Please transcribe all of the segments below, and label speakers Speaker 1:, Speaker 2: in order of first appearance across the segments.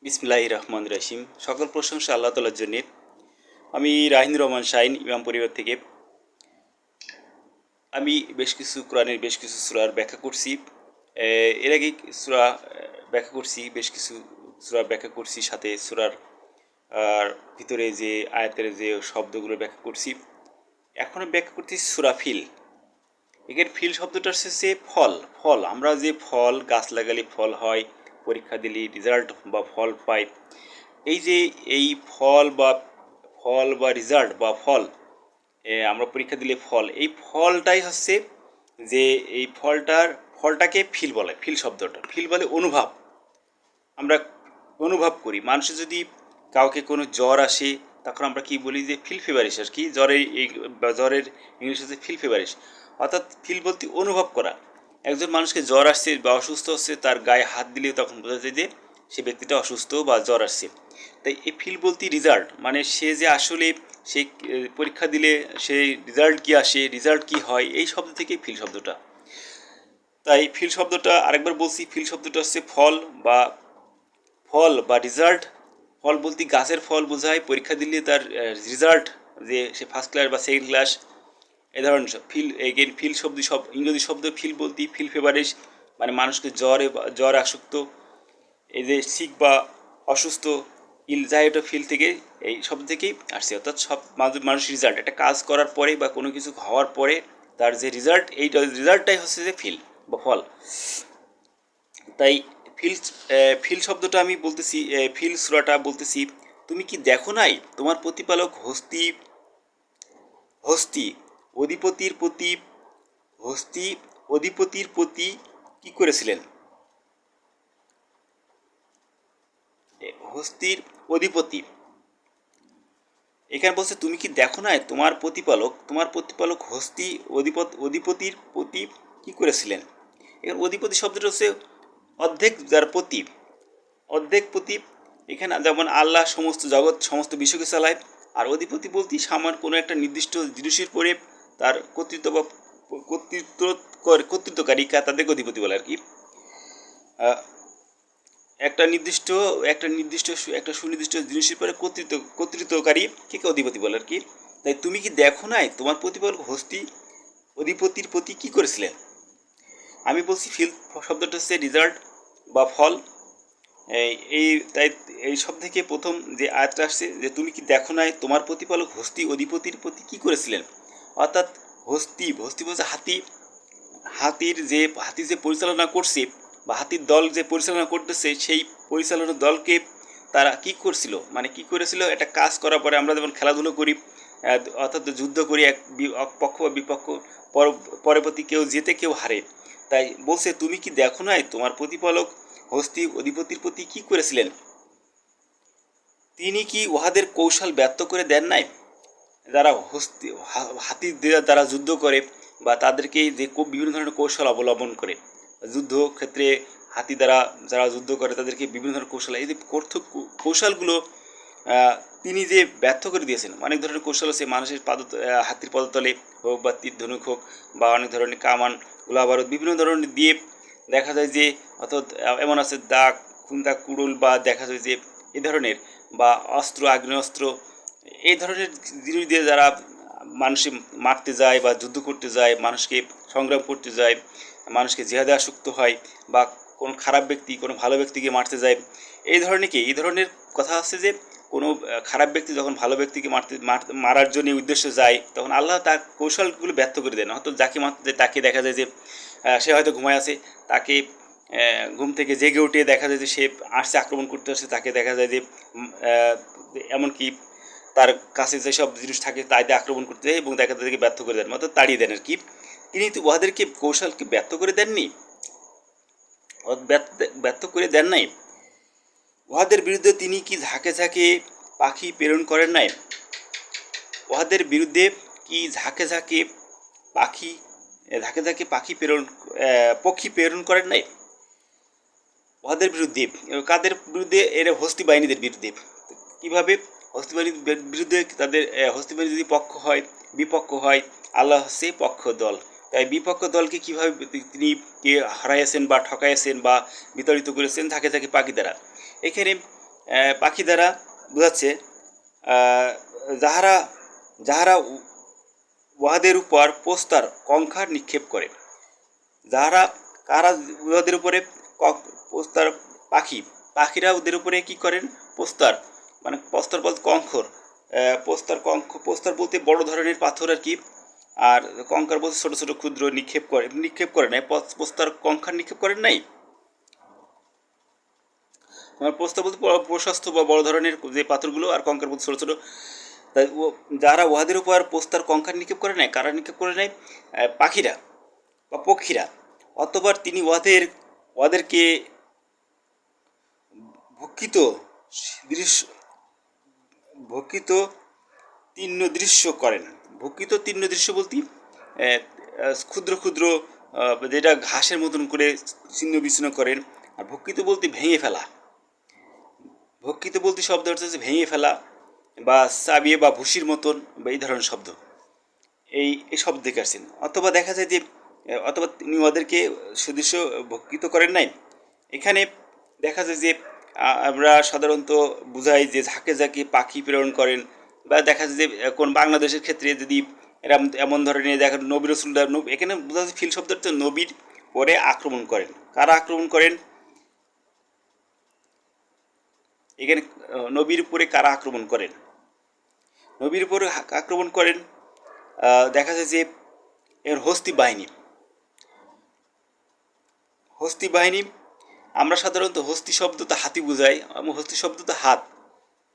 Speaker 1: বিসমিল্লাহির রহমানির রহিম। সকল প্রশংসা আল্লাহ তাআলার জন্য। আমি রাহিনুর রহমান শাহিন ইমাম পরিবার থেকে। আমি বেশ কিছু সূরার ব্যাখ্যা করছি। এর আগে সূরা ব্যাখ্যা করছি, বেশ কিছু সূরা ব্যাখ্যা করছি, সাথে সূরার আর ভিতরে যে আয়াতের যে শব্দগুলো ব্যাখ্যা করছি। এখন ব্যাখ্যা করছি সূরা ফিল। এখানে ফিল শব্দটা হচ্ছে ফল। ফল, আমরা যে ফল গাছ লাগালে ফল হয়, পরীক্ষা দিলে রেজাল্ট বা ফল পাই। এই যে এই ফল বা রেজাল্ট বা ফল, আমরা পরীক্ষা দিলে ফল, এই ফলটাই হচ্ছে যে এই ফলটাকে ফিল বলে। ফিল শব্দটা, ফিল বলে অনুভব। আমরা অনুভব করি। মানুষের যদি কাউকে কোনো জ্বর আসে, তখন আমরা কি বলি যে ফিল ফিভারিস। আর কি জ্বরের ইংলিশ হচ্ছে ফিল ফিভারিস। অর্থাৎ ফিল বলতে অনুভব করা। একজন মানুষকে জ্বর আসছে বা অসুস্থ হচ্ছে, তার গায়ে হাত দিলেও তখন বোঝা যায় যে সে ব্যক্তিটা অসুস্থ বা জ্বর আসছে। তাই এই ফিল বলতে রেজাল্ট, মানে সে যে আসলে সে পরীক্ষা দিলে সেই রেজাল্ট কি আসে, রেজাল্ট কি হয়, এই শব্দ থেকে ফিল শব্দটা। তাই ফিল শব্দটা আরেকবার বলছি, ফিল শব্দটা হচ্ছে ফল বা রেজাল্ট। ফল বলতে গাছের ফল বোঝায়, পরীক্ষা দিলে তার রেজাল্ট, যে সে ফার্স্ট ক্লাস বা সেকেন্ড ক্লাস, এ ধরনের ফিল। এগেন ফিল শব্দ, সব ইংরেজি শব্দ ফিল বলতে ফিল ফেভারিশ, মানে মানুষকে জ্বর আসক্ত, এই যে সিক বা অসুস্থ, যাই ফিল থেকে, এই শব্দ থেকেই আসছে। অর্থাৎ সব মানুষ রেজাল্ট, একটা কাজ করার পরে বা কোনো কিছু হওয়ার পরে তার যে রেজাল্ট, এই রেজাল্টটাই হচ্ছে যে ফিল বা ফল। তাই ফিল ফিল শব্দটা আমি বলতেছি, ফিল সূরাটা বলতেছি। তুমি কি দেখো নাই তোমার প্রতিপালক হস্তি হস্তি অধিপতির প্রতি হস্তি অধিপতির প্রতি কি করেছিলেন? হস্তির অধিপতি, এখানে বলছে তুমি কি দেখো নাই তোমার প্রতিপালক হস্তি অধিপতির প্রতি কি করেছিলেন। এখানে অধিপতি শব্দটা হচ্ছে অর্ধেক, যার প্রতি, অর্ধেক প্রতি। এখানে যেমন আল্লাহ সমস্ত জগৎ সমস্ত বিশ্বকে চালায়, আর অধিপতি বলতে সামান্য কোনো একটা নির্দিষ্ট জিনিসের পরে তার কর্তৃত্ব বা কর্তৃত্ব কর্তৃত্বকারী তাদেরকে অধিপতি বলে আর কি। একটা নির্দিষ্ট একটা সুনির্দিষ্ট জিনিসের পরে কর্তৃত্বকারী কে অধিপতি বলে আর কি। তাই তুমি কি দেখো নাই তোমার প্রতিপালক হস্তি অধিপতির প্রতি কি করেছিলেন। আমি বলছি ফিল শব্দটা হচ্ছে রেজাল্ট বা ফল। এই এই তাই এই সব থেকে প্রথম যে আয়াতটা আসছে যে তুমি কি দেখো নাই তোমার প্রতিপালক হস্তি অধিপতির প্রতি কি করেছিলেন। অর্থাৎ হস্তি বলছে হাতি। হাতি যে পরিচালনা করছে বা হাতির দল যে পরিচালনা করতেছে, সেই পরিচালনা দলকে তারা কি করছিল, মানে কি করেছিল, একটা কাজ করার পরে আমরা যেমন খেলাধুলো করি, অর্থাৎ যুদ্ধ করি, এক পক্ষ বা বিপক্ষ, পরবর্তী কেউ জেতে কেউ হারে। তাই বলছে তুমি কি দেখো নাই তোমার প্রতিপালক হস্তি অধিপতির প্রতি কি করেছিলেন। তিনি কি উহাদের কৌশল ব্যর্থ করে দেন নাই। যারা হাতির দ্বারা যুদ্ধ করে বা তাদেরকে যে বিভিন্ন ধরনের কৌশল অবলম্বন করে, যুদ্ধ ক্ষেত্রে হাতি দ্বারা যারা যুদ্ধ করে তাদেরকে বিভিন্ন ধরনের কৌশল, এই যে কৌশলগুলো তিনি যে ব্যর্থ করে দিয়েছেন। অনেক ধরনের কৌশল আছে মানুষের হাতির পদতলে হোক বা তীর ধনুক হোক বা অনেক ধরনের কামান, গোলা বারুদ বিভিন্ন ধরনের দিয়ে দেখা যায় যে, অর্থাৎ এমন আছে দাগ, খুন্দা, কুড়ুল, বা দেখা যায় যে এ ধরনের বা অস্ত্র, আগ্নেয়াস্ত্র, এই ধরনের জিনিস দিয়ে যারা মানুষে মারতে যায় বা যুদ্ধ করতে যায়, মানুষকে সংগ্রাম করতে যায়, মানুষকে জিহাদে আসক্ত হয়, বা কোনো খারাপ ব্যক্তি কোনো ভালো ব্যক্তিকে মারতে যায়, এই ধরনের কথা আছে যে কোনো খারাপ ব্যক্তি যখন ভালো ব্যক্তিকে মারার জন্য উদ্দেশ্য যায়, তখন আল্লাহ তার কৌশলগুলো ব্যর্থ করে দেন। হয়তো যাকে মারতে যায় তাকে দেখা যায় যে সে হয়তো ঘুমায় আছে, তাকে ঘুম থেকে জেগে উঠে দেখা যায় যে সে আসছে আক্রমণ করতে আসছে, তাকে দেখা যায় যে এমনকি তার কাছে যেসব জিনিস থাকে তাই দিয়ে আক্রমণ করতে যায় এবং দেখা তাদেরকে ব্যর্থ করে দেন, অর্থাৎ তাড়িয়ে দেন আর কি। তিনি তো উহাদেরকে কৌশলকে ব্যর্থ করে দেননি, ব্যর্থ করে দেন নাই। উহাদের বিরুদ্ধে তিনি কি ঝাঁকে ঝাঁকে পাখি প্রেরণ করেন নাই। উহাদের বিরুদ্ধে কি ঝাঁকে ঝাঁকে পাখি পক্ষী প্রেরণ করেন নাই। উহাদের বিরুদ্ধে, কাদের বিরুদ্ধে, এরা হস্তি বাহিনীদের বিরুদ্ধে। কীভাবে হস্তি বাহিনীর বিরুদ্ধে, তাদের হস্তি বাহিনী যদি বিপক্ষ হয়, আল্লাহ হচ্ছে পক্ষ দল। তাই বিপক্ষ দলকে কীভাবে তিনি হারাইয়াছেন বা ঠকাইয়াছেন বা বিতাড়িত করেছেন ঝাঁকে ঝাঁকে পাখি দ্বারা। এখানে পাখি দ্বারা বোঝাচ্ছে যাহারা যাহারা উহাদের উপর প্রস্তর কঙ্কার নিক্ষেপ করে। যাহারা কারা উহাদের উপরে প্রস্তর পাখিরা ওদের উপরে কি করেন? প্রস্তর মানে প্রস্তর বলতে কঙ্কর, প্রস্তর বলতে বড় ধরনের পাথর আর কি, আর কঙ্কার বলতে ছোট ছোট ক্ষুদ্র নিক্ষেপ করে নাই, প্রস্তর কঙ্কার নিক্ষেপ করেন নাই। প্রস্তর বলতে প্রশস্ত বা বড় ধরনের যে পাথরগুলো, আর কঙ্কার বলতে ছোট ছোট। তাই যারা উহাদের উপর প্রস্তর কঙ্কার নিক্ষেপ করে নাই, কারা নিক্ষেপ করে নাই? পাখিরা বা পক্ষীরা। অতঃপর তিনি ওদেরকে ভক্ষিত দৃশ্য ভক্ষিত তীক্ষ্ণ দৃশ্য করেন। ভক্ষিত তীক্ষ্ণ দৃশ্য বলতে ক্ষুদ্র ক্ষুদ্র যেটা ঘাসের মতন করে ছিন্ন বিচ্ছিন্ন করেন। আর ভক্ষিত বলতে ভেঙে ফেলা। ভক্ষিত বলতে শব্দ হচ্ছে ভেঙে ফেলা বা চাবিয়ে বা ভুসির মতন বা এই ধরনের শব্দ, এই শব্দ থেকে আসছেন। অথবা দেখা যায় যে অথবা তিনি ওদেরকে সদৃশ্য ভক্ষিত করেন নাই। এখানে দেখা যায় যে আমরা সাধারণত বুঝাই যে ঝাঁকে ঝাঁকে পাখি প্রেরণ করেন, বা দেখা যায় যে কোন বাংলাদেশের ক্ষেত্রে যদি এরম এমন ধরনের দেখা নবী রসুলরা এখানে বোঝা যাচ্ছে ফিল শব্দ হচ্ছে নবীর পরে আক্রমণ করেন। কারা আক্রমণ করেন? এখানে নবীর উপরে কারা আক্রমণ করেন? নবীর উপরে আক্রমণ করেন দেখা যায় যে এর হস্তি বাহিনী। আমরা সাধারণত হস্তি শব্দ তো হাতি বোঝাই, হস্তি শব্দ তো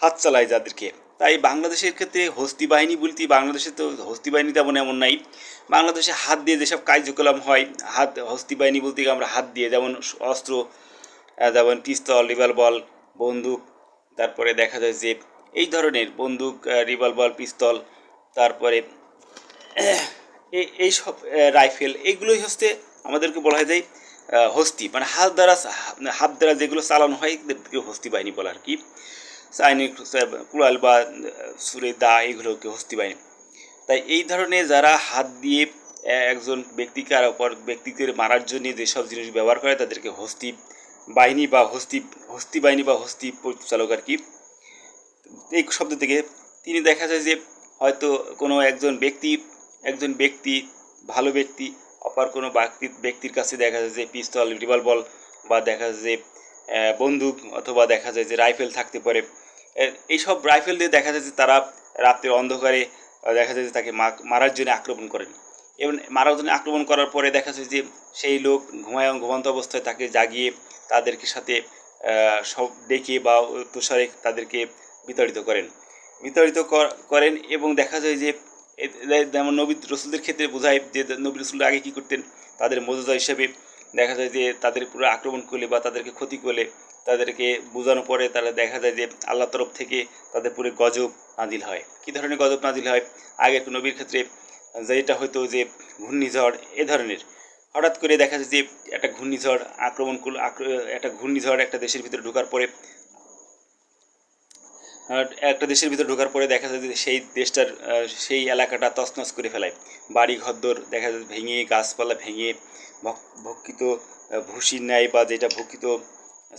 Speaker 1: হাত চালায় যাদেরকে। তাই বাংলাদেশের ক্ষেত্রে হস্তি বাহিনী বলতে, বাংলাদেশে তো হস্তি বাহিনী তেমন এমন নাই। বাংলাদেশে হাত দিয়ে যেসব কার্যকলাপ হয়, হস্তি বাহিনী বলতে আমরা হাত দিয়ে, যেমন অস্ত্র, যেমন পিস্তল, রিভলভার, বন্দুক, তারপরে দেখা যায় যে এই ধরনের বন্দুক, রিভলভার, পিস্তল, তারপরে এই সব রাইফেল, এইগুলোই হচ্ছে আমাদেরকে বলা যায় হস্তি, মানে হাত দ্বারা যেগুলো চালানো হয় এদেরকে হস্তি বাহিনী বলা আর কি। চাইনিক কুড়াল বা সুরে দা, এগুলোকে হস্তি বাহিনী। তাই এই ধরনের যারা হাত দিয়ে একজন ব্যক্তিকে আর অপর ব্যক্তিকে মারার জন্য যেসব জিনিস ব্যবহার করে তাদেরকে হস্তি বাহিনী বা হস্তি পরিচালক আর কি। এই শব্দ থেকে তিনি দেখা যায় যে হয়তো কোনো একজন ব্যক্তি ভালো ব্যক্তি অপর কোনো ব্যক্তির কাছে দেখা যায় যে পিস্তল, রিভলভার, বা দেখা যায় যে বন্দুক, অথবা দেখা যায় যে রাইফেল থাকতে পারে। এইসব রাইফেল দিয়ে দেখা যায় যে তারা রাত্রের অন্ধকারে দেখা যায় যে তাকে মারার জন্য আক্রমণ করেন। এবং মারার জন্য আক্রমণ করার পরে দেখা যায় যে সেই লোক ঘুমন্ত অবস্থায় তাকে জাগিয়ে তাদেরকে সাথে সব ডেকে বা তুষারে তাদেরকে বিতাড়িত করেন। এবং দেখা যায় যে যেমন নবী রসুলদের ক্ষেত্রে বোঝায় যে নবী রসুলরা আগে কী করতেন, তাদের মর্যাদা হিসেবে দেখা যায় যে তাদের পুরো আক্রমণ করলে বা তাদেরকে ক্ষতি করলে, তাদেরকে বোঝানোর পরে তারা দেখা যায় যে আল্লাহর তরফ থেকে তাদের পুরো গজব নাজিল হয়। কী ধরনের গজব নাজিল হয়? আগের নবীর ক্ষেত্রে যেটা হয়তো যে ঘূর্ণিঝড়, এ ধরনের হঠাৎ করে দেখা যায় যে একটা ঘূর্ণিঝড় একটা দেশের ভিতরে ঢোকার পরে দেখা যায় যে সেই দেশটার সেই এলাকাটা তছনছ করে ফেলায়। বাড়ি ঘরদোর দেখা যায় ভেঙে, গাছপালা ভেঙে, ভক্ষিত ভুসির ন্যায় বা যেটা ভক্ষিত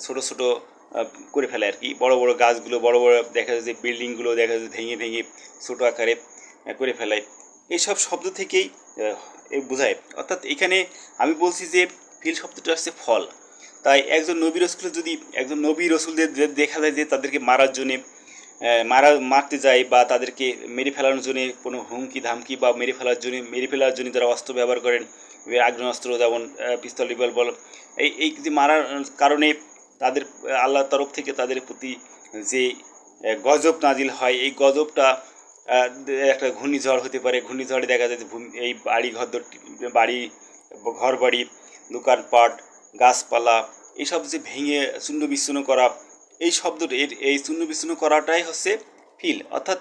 Speaker 1: ছোটো ছোটো করে ফেলে আর কি। বড় বড় গাছগুলো, বড় বড় দেখা যায় যে বিল্ডিংগুলো দেখা যায় ভেঙে ভেঙে ছোটো আকারে করে ফেলায়। এইসব শব্দ থেকেই বোঝায়। অর্থাৎ এখানে আমি বলছি যে ফিল শব্দটা আসছে ফল। তাই একজন নবী রসুলদের দেখা যায় যে তাদেরকে মারতে যায় বা তাদেরকে মেরে ফেলানোর জন্য কোনো হুমকি ধামকি বা মেরে ফেলার জন্য যারা অস্ত্র ব্যবহার করেন, আগ্নেয়াস্ত্র, যেমন পিস্তল, রিভলভার, এই যে মারার কারণে তাদের আল্লাহর তরফ থেকে তাদের প্রতি যে গজব নাজিল হয়, এই গজবটা একটা ঘূর্ণিঝড় হতে পারে। ঘূর্ণিঝড়ে দেখা যায় যে এই ঘর বাড়ি, দোকানপাট, গাছপালা, এইসব যে ভেঙে চূর্ণ বিচ্ছিন্ন করা, এই চূর্ণ বিচ্ছিন্ন করাটাই হচ্ছে ফিল। অর্থাৎ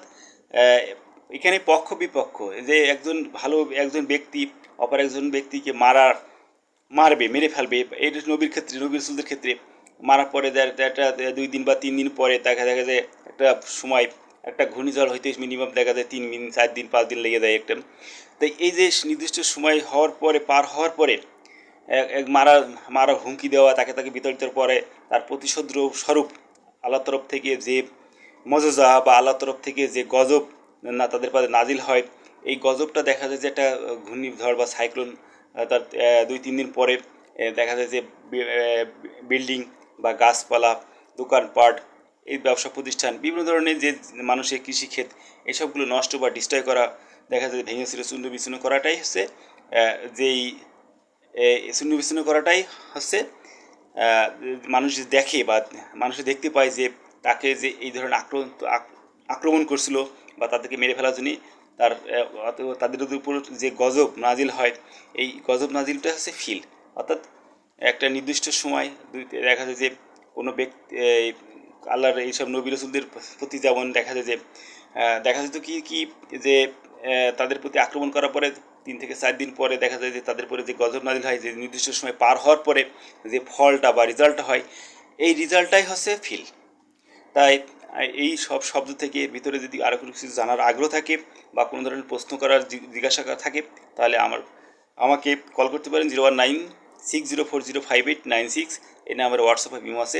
Speaker 1: এখানে পক্ষ বিপক্ষ, যে একজন ব্যক্তি অপর একজন ব্যক্তিকে মেরে ফেলবে। এই নবী রসুলদের ক্ষেত্রে মারার পরে একটা 2 দিন বা 3 দিন পরে দেখা যায় একটা সময়, একটা ঘূর্ণিঝড় হইতে মিনিমাম দেখা যায় 3 দিন, 4 দিন, 5 দিন লেগে যায় একটা। তাই এই যে নির্দিষ্ট সময় পার হওয়ার পরে মারার হুমকি দেওয়া, তাকে বিতাড়িতের পরে তার প্রতিশোধ স্বরূপ আল্লাহর তরফ থেকে যে মজজা বা আল্লাহর তরফ থেকে যে গজব না তাদের পাশে নাজিল হয়, এই গজবটা দেখা যায় যে একটা ঘূর্ণিঝড় বা সাইক্লোন তার 2-3 দিন পরে দেখা যায় যে বিল্ডিং বা গাছপালা, দোকানপাট, এই ব্যবসা প্রতিষ্ঠান, বিভিন্ন ধরনের যে মানুষের কৃষিক্ষেত, এসবগুলো নষ্ট বা ডিস্ট্রয় করা, দেখা যায় ভেঙে ছিল চূর্ণ বিচূর্ণ করাটাই হচ্ছে যেই চূর্ণ বিচূর্ণ করাটাই হচ্ছে মানুষ যে দেখে বা মানুষ দেখতে পায় যে তাকে যে এই ধরনের আক্রমণ করছিল বা তাদেরকে মেরে ফেলার জন্যই তার তাদের উপর যে গজব নাজিল হয়, এই গজব নাজিলটা হচ্ছে ফিল। অর্থাৎ একটা নির্দিষ্ট সময় দেখা যায় যে কোনো ব্যক্তি আল্লাহর এইসব নবী রাসূলদের প্রতি যেমন দেখা যেত কি যে তাদের প্রতি আক্রমণ করার পরে 3 থেকে 4 দিন পরে দেখা যায় যে তাদের পরে যে গজব নাজিল হয়, যে নির্দিষ্ট সময় পার হওয়ার পরে যে ফলটা বা রেজাল্টটা হয়, এই রেজাল্টটাই হচ্ছে ফিল। তাই এই সব শব্দ থেকে ভিতরে যদি আরও কোনো কিছু জানার আগ্রহ থাকে বা কোনো ধরনের প্রশ্ন করার জিজ্ঞাসা করা থাকে, তাহলে আমাকে কল করতে পারেন 01960405896। এই নাম্বারে হোয়াটসঅ্যাপ ইমো আছে।